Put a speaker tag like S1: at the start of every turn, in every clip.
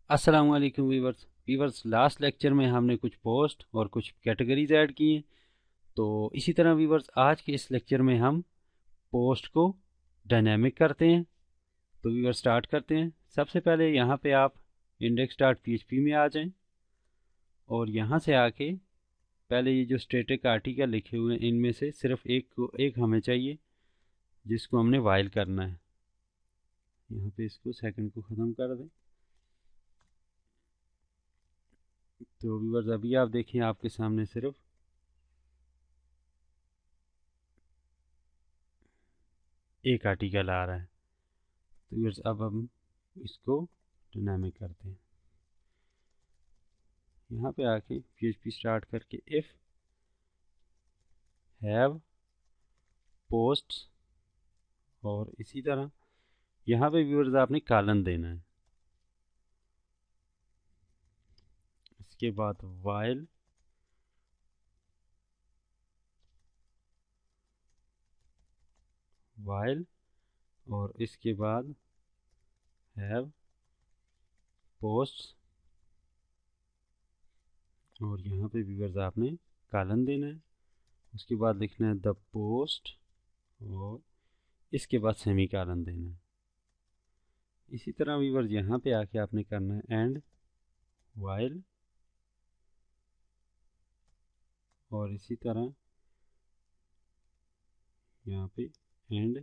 S1: अस्सलाम वालेकुम viewers. Last lecture में हमने कुछ पोस्ट और कुछ कैटेगरीज ऐड की हैं। तो इसी तरह वीवर्स आज के इस लेक्चर में हम पोस्ट को डायनेमिक करते हैं। तो वीवर्स स्टार्ट करते हैं। सबसे पहले यहाँ पे आप इंडेक्स डॉट पीएचपी में आ जाएं और यहाँ से आके पहले ये जो स्टैटिक आर्टिकल लिखे हुए हैं इनमें से सिर्फ एक हमें चाहिए जिसको हमने वाइल करना है। यहाँ पे इसको सेकंड को ख़त्म कर दें। तो व्यूअर्स अभी आप देखें आपके सामने सिर्फ एक आर्टिकल आ रहा है। तो व्यूअर्स अब हम इसको डायनामिक करते हैं। यहाँ पे आके PHP स्टार्ट करके इफ़ हैव पोस्ट्स और इसी तरह यहाँ पे व्यूअर्स आपने कॉलन देना है। इसके बाद वाइल और इसके बाद हैव पोस्ट्स और यहाँ पे व्यूअर्स आपने कॉलन देना है। उसके बाद लिखना है द पोस्ट और इसके बाद सेमी कॉलन देना है। इसी तरह व्यूअर्स यहाँ पे आके आपने करना है एंड वाइल और इसी तरह यहाँ पे एंड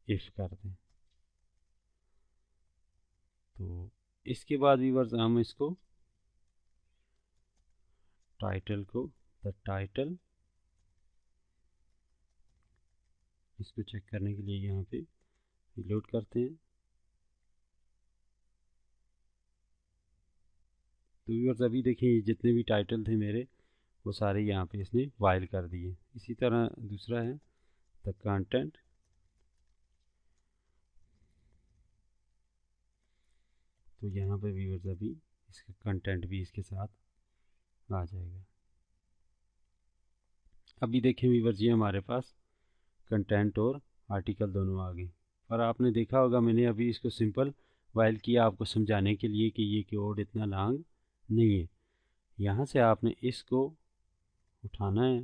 S1: इफ कर दें। तो इसके बाद व्यूअर्स हम इसको टाइटल को द टाइटल इसको चेक करने के लिए यहाँ पे रिलोड करते हैं। तो व्यूअर्स अभी देखिए जितने भी टाइटल थे मेरे वो सारे यहाँ पे इसने वाइल कर दिए। इसी तरह दूसरा है द कंटेंट। तो यहाँ पे व्यूअर्स अभी इसका कंटेंट भी इसके साथ आ जाएगा। अभी देखें व्यूअर्स ये हमारे पास कंटेंट और आर्टिकल दोनों आ गए। और आपने देखा होगा मैंने अभी इसको सिंपल वाइल किया आपको समझाने के लिए कि ये कोड इतना लॉन्ग नहीं है। यहाँ से आपने इसको उठाना है,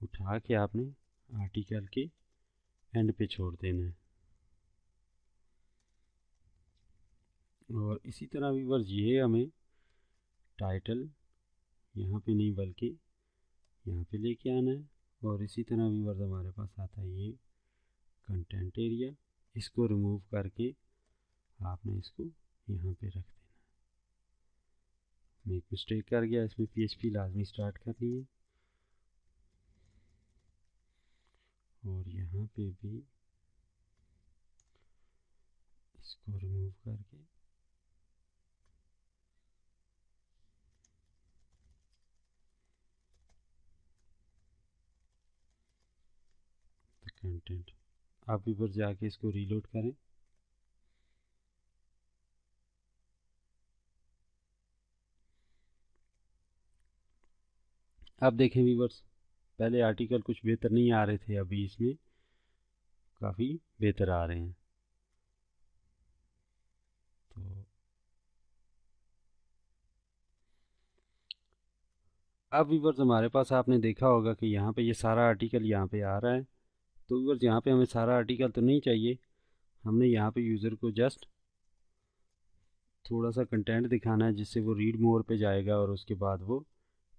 S1: उठा के आपने आर्टिकल के एंड पे छोड़ देना है। और इसी तरह व्यूअर्स ये हमें टाइटल यहाँ पे नहीं बल्कि यहाँ पे लेके आना है। और इसी तरह व्यूअर्स हमारे पास आता है ये कंटेंट एरिया, इसको रिमूव करके आपने इसको यहाँ पे रख देना। मैं एक मिस्टेक कर गया, इसमें PHP लाजमी स्टार्ट करनी है और यहाँ पे भी इसको रिमूव करके कंटेंट। आप भी पर जाके इसको रीलोड करें। अब देखें व्यूवर्स पहले आर्टिकल कुछ बेहतर नहीं आ रहे थे, अभी इसमें काफ़ी बेहतर आ रहे हैं। तो अब व्यूवर्स हमारे पास आपने देखा होगा कि यहाँ पे ये सारा आर्टिकल यहाँ पे आ रहा है। तो व्यूवर्स यहाँ पे हमें सारा आर्टिकल तो नहीं चाहिए, हमने यहाँ पे यूज़र को जस्ट थोड़ा सा कंटेंट दिखाना है जिससे वो रीड मोर पे जाएगा और उसके बाद वो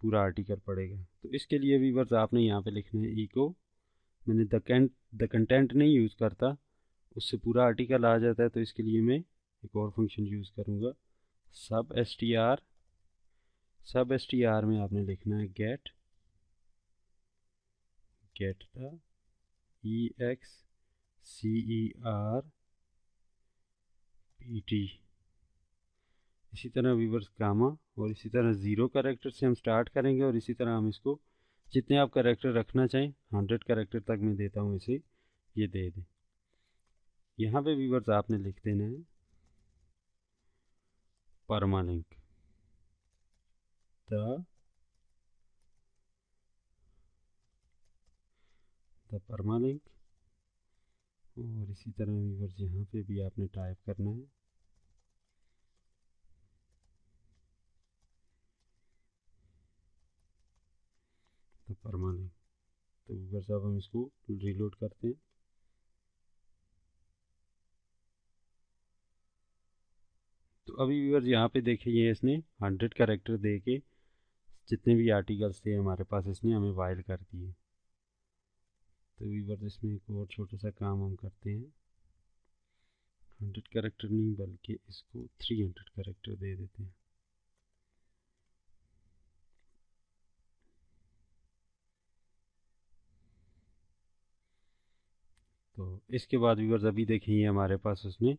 S1: पूरा आर्टिकल पढ़ेगा। तो इसके लिए व्यूवर्स आपने यहाँ पे लिखना है इको। मैंने द कंटेंट नहीं यूज़ करता, उससे पूरा आर्टिकल आ जाता है। तो इसके लिए मैं एक और फंक्शन यूज़ करूँगा सब एस टी आर में आपने लिखना है गेट द EXCERPT। इसी तरह व्यूवर्स गामा और इसी तरह ज़ीरो कैरेक्टर से हम स्टार्ट करेंगे और इसी तरह हम इसको जितने आप कैरेक्टर रखना चाहें 100 कैरेक्टर तक मैं देता हूँ इसे, ये दे दें। यहाँ पे व्यूवर्स आपने लिख देना है परमालिंक द परमालिंक। और इसी तरह व्यूवर्स यहाँ पे भी आपने टाइप करना है फरमा लें। तो व्यूअर्स अब हम इसको रीलोड करते हैं। तो अभी व्यूअर्स यहाँ पे देखिए इसने 100 कैरेक्टर दे के जितने भी आर्टिकल्स थे हमारे पास इसने हमें वाइल कर दिए। तो व्यूअर्स इसमें एक और छोटा सा काम हम करते हैं, 100 कैरेक्टर नहीं बल्कि इसको 300 कैरेक्टर दे देते हैं। तो इसके बाद व्यूअर्स अभी देखिए हमारे पास उसने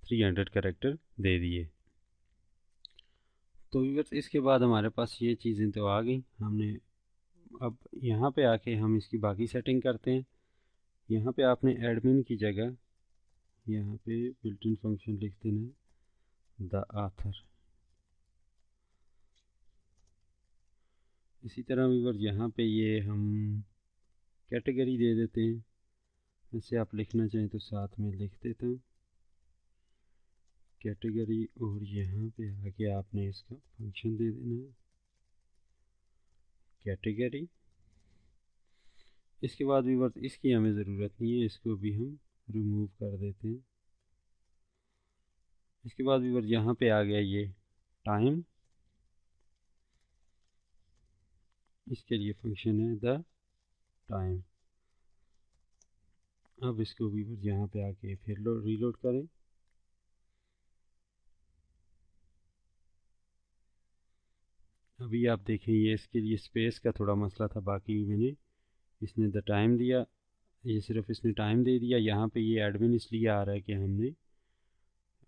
S1: 300 कैरेक्टर दे दिए। तो व्यूअर्स इसके बाद हमारे पास ये चीज़ें तो आ गई, हमने अब यहाँ पे आके हम इसकी बाकी सेटिंग करते हैं। यहाँ पे आपने एडमिन की जगह यहाँ पे बिल्ट इन फंक्शन लिख देना द आथर। इसी तरह व्यूअर्स यहाँ पे ये हम कैटेगरी दे देते हैं। वैसे आप लिखना चाहें तो साथ में लिख देता हूँ कैटेगरी, और यहाँ पे आके आपने इसका फंक्शन दे देना है कैटेगरी। इसके बाद व्यूअर्स इसकी हमें ज़रूरत नहीं है, इसको भी हम रिमूव कर देते हैं। इसके बाद व्यूअर्स यहाँ पे आ गया ये टाइम, इसके लिए फंक्शन है द टाइम। अब इसको व्यूअर्स यहाँ पे आके फिर रीलोड करें। अभी आप देखें ये इसके लिए स्पेस का थोड़ा मसला था, बाकी मैंने इसने द टाइम दिया, ये सिर्फ इसने टाइम दे दिया। यहाँ पे ये एडमिन इसलिए आ रहा है कि हमने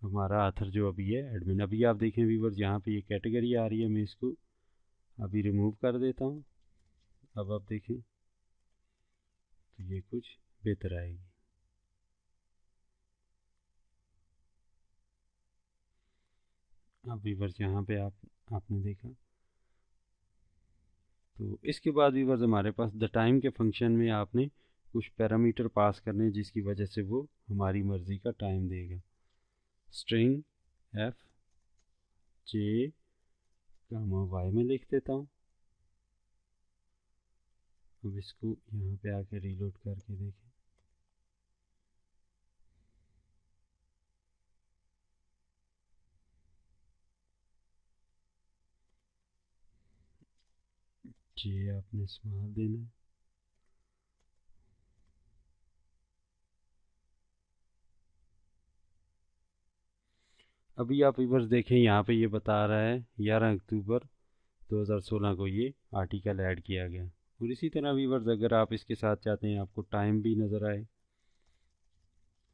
S1: हमारा आथर जो अभी है एडमिन। अभी आप देखें व्यूअर्स यहाँ पे ये कैटेगरी आ रही है, मैं इसको अभी रिमूव कर देता हूँ। अब आप देखें तो ये कुछ बेहतर आएगी। अब व्यूअर्स यहाँ पे आपने देखा। तो इसके बाद व्यूअर्स हमारे पास द टाइम के फंक्शन में आपने कुछ पैरामीटर पास करने जिसकी वजह से वो हमारी मर्ज़ी का टाइम देगा। स्ट्रिंग एफ जे कामा वाई में लिख देता हूँ। अब इसको यहाँ पे आके रीलोड करके देखें। जे आपने स्मॉल देना है। अभी आप व्यूअर्स देखें यहाँ पे ये बता रहा है 11 अक्टूबर 2016 को ये आर्टिकल ऐड किया गया। और इसी तरह व्यूअर्स अगर आप इसके साथ चाहते हैं आपको टाइम भी नज़र आए,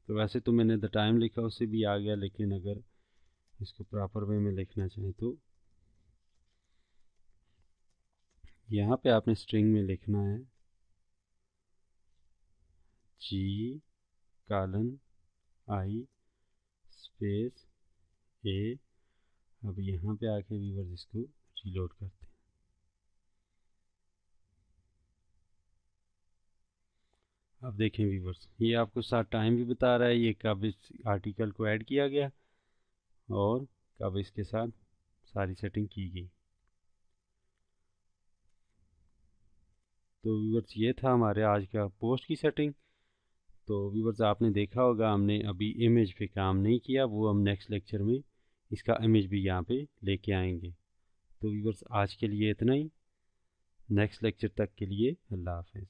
S1: तो वैसे तो मैंने द टाइम लिखा उससे भी आ गया, लेकिन अगर इसको प्रॉपर वे में लिखना चाहें तो यहाँ पे आपने स्ट्रिंग में लिखना है जी कालन आई स्पेस ए। अब यहाँ पे आके व्यूअर्स इसको रीलोड करते हैं। अब देखें व्यूअर्स ये आपको साथ टाइम भी बता रहा है ये कब इस आर्टिकल को ऐड किया गया और कब इसके साथ सारी सेटिंग की गई। तो व्यूअर्स ये था हमारे आज का पोस्ट की सेटिंग। तो व्यूअर्स आपने देखा होगा हमने अभी इमेज पे काम नहीं किया, वो हम नेक्स्ट लेक्चर में इसका इमेज भी यहाँ पे लेके आएंगे। तो व्यूअर्स आज के लिए इतना ही, नेक्स्ट लेक्चर तक के लिए अल्लाह हाफ़िज़।